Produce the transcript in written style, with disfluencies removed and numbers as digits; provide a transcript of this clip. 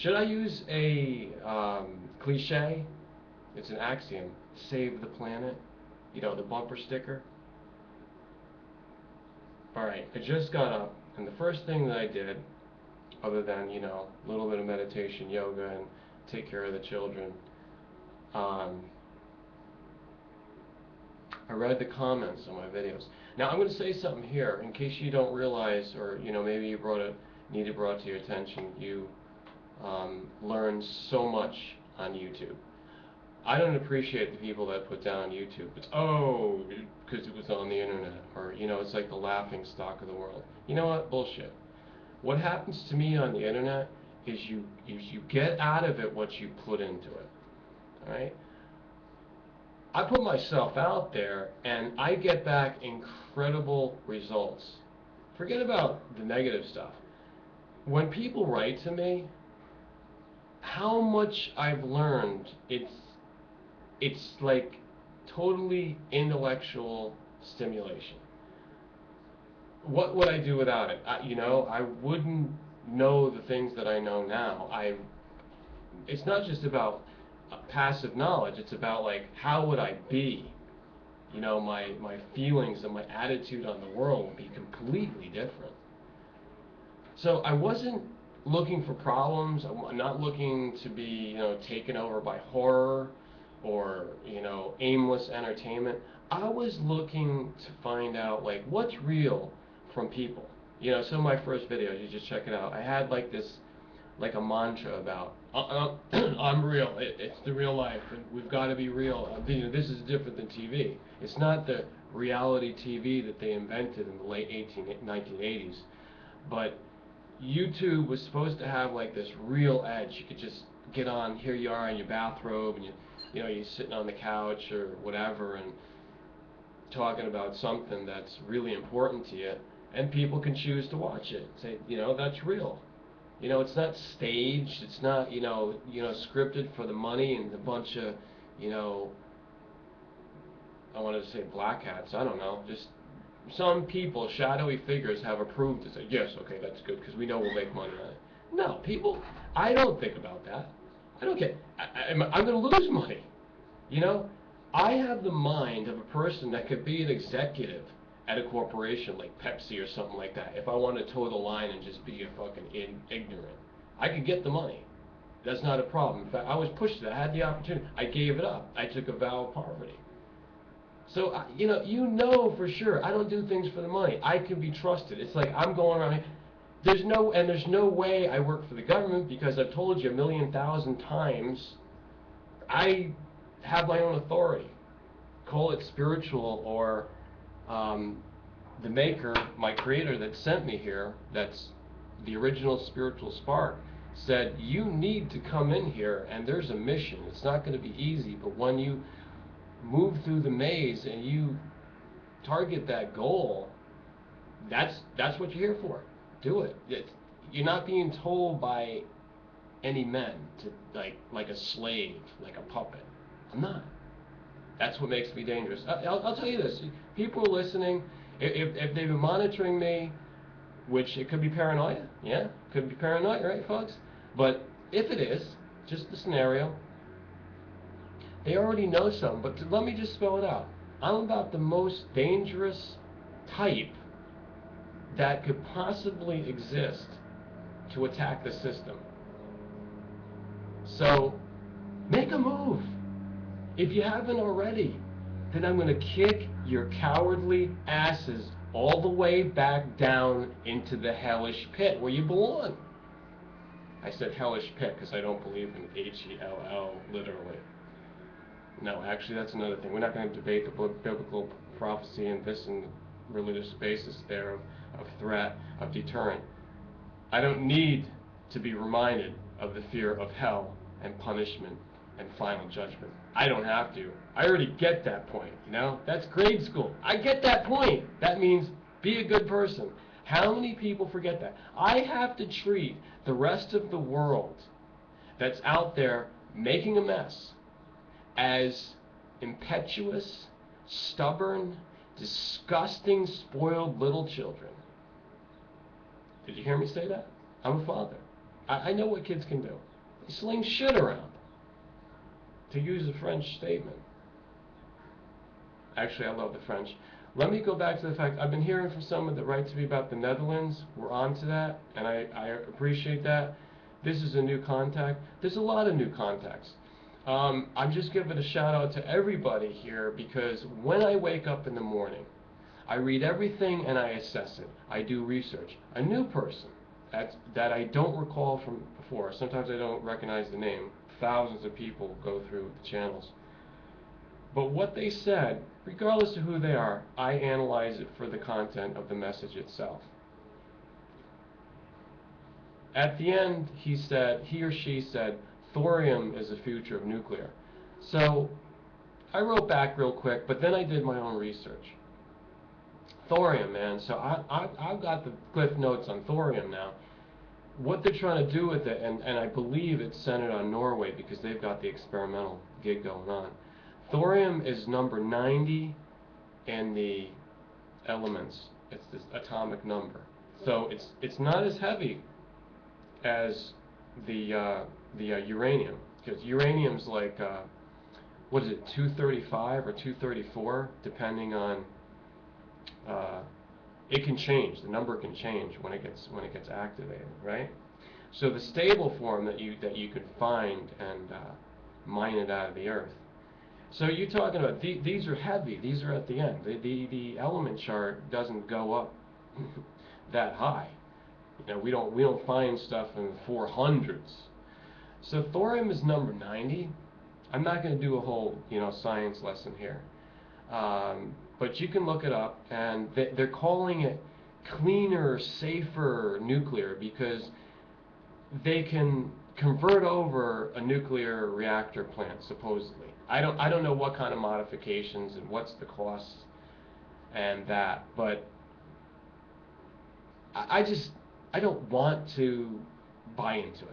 Should I use a cliche? It's an axiom. Save the planet. You know, the bumper sticker. Alright, I just got up, and the first thing that I did, other than, you know, a little bit of meditation, yoga, and take care of the children, um, I read the comments on my videos. Now, I'm going to say something here, in case you don't realize, or, you know, maybe you need it brought to your attention, you learn so much on YouTube. I don't appreciate the people that put down YouTube. It's, oh, because it was on the internet, or, you know, it's like the laughing stock of the world. You know what? Bullshit. What happens to me on the internet is you get out of it what you put into it. All right? I put myself out there, and I get back incredible results. Forget about the negative stuff. When people write to me, how much I've learned, it's like totally intellectual stimulation. What would I do without it? You know, I wouldn't know the things that I know now. It's not just about passive knowledge. It's about, like, how would I be? You know, my feelings and my attitude on the world would be completely different. So I wasn't looking for problems. I'm not looking to be, you know, taken over by horror or, you know, aimless entertainment. I was looking to find out, like, what's real from people. You know, some of my first videos, you just check it out. I had like this, like a mantra about, I'm real. It's the real life, and we've got to be real. You know, this is different than TV. It's not the reality TV that they invented in the late 1980s, but YouTube was supposed to have like this real edge. You could just get on, here you are in your bathrobe, and you know, you're sitting on the couch or whatever, and talking about something that's really important to you, and people can choose to watch it. Say, you know, that's real. You know, it's not staged. It's not, you know, scripted for the money and a bunch of, you know, I wanted to say black hats. I don't know. Just some people, shadowy figures, have approved to say, yes, okay, that's good, because we know we'll make money on it. No, people, I don't think about that. I don't care. I'm going to lose money. You know, I have the mind of a person that could be an executive at a corporation like Pepsi or something like that. If I want to toe the line and just be a fucking ignorant, I could get the money. That's not a problem. In fact, I was pushed to that. I had the opportunity. I gave it up. I took a vow of poverty. So, you know for sure, I don't do things for the money. I can be trusted. It's like I'm going around. There's no way I work for the government, because I've told you 1,000,000 times, I have my own authority. Call it spiritual, or the maker, my creator that sent me here, that's the original spiritual spark, said, you need to come in here, and there's a mission. It's not going to be easy, but when you move through the maze and you target that goal, that's what you're here for. Do it. You're not being told by any men to, like a slave, like a puppet. I'm not. That's what makes me dangerous. I'll tell you this. People are listening. If they've been monitoring me, which it could be paranoia, yeah? Could be paranoia, right, folks? But if it is, just the scenario, they already know something. But let me just spell it out. I'm about the most dangerous type that could possibly exist to attack the system. So, make a move. If you haven't already, then I'm going to kick your cowardly asses all the way back down into the hellish pit where you belong. I said hellish pit because I don't believe in H-E-L-L literally. No, actually that's another thing. We're not going to debate the biblical prophecy and this and religious basis there of threat, of deterrent. I don't need to be reminded of the fear of hell and punishment and final judgment. I don't have to. I already get that point, you know? That's grade school. I get that point. That means be a good person. How many people forget that? I have to treat the rest of the world that's out there making a mess as impetuous, stubborn, disgusting, spoiled little children. Did you hear me say that? I'm a father. I know what kids can do. They sling shit around, to use a French statement. Actually, I love the French. Let me go back to the fact I've been hearing from someone that writes to me about the Netherlands. We're on to that, and I appreciate that. This is a new contact. There's a lot of new contacts. I'm just giving a shout out to everybody here because when I wake up in the morning, I read everything and I assess it. I do research. A new person that I don't recall from before. Sometimes I don't recognize the name. Thousands of people go through the channels. But what they said, regardless of who they are, I analyze it for the content of the message itself. At the end, he or she said, thorium is the future of nuclear. So I wrote back real quick, but then I did my own research. Thorium, man. So I've got the cliff notes on thorium now. What they're trying to do with it, and I believe it's centered on Norway because they've got the experimental gig going on. Thorium is number 90 in the elements. It's this atomic number. So it's not as heavy as the uranium, because uranium's like what is it, 235 or 234, depending on it can change. The number can change when it gets activated, right? So the stable form that you could find and mine it out of the earth. So you're talking about these are heavy. These are at the end. The element chart doesn't go up that high. You know, we don't find stuff in the 400s. So thorium is number 90. I'm not going to do a whole science lesson here, but you can look it up, and they're calling it cleaner, safer nuclear because they can convert over a nuclear reactor plant supposedly. I don't know what kind of modifications and what's the cost and that, but I don't want to buy into it.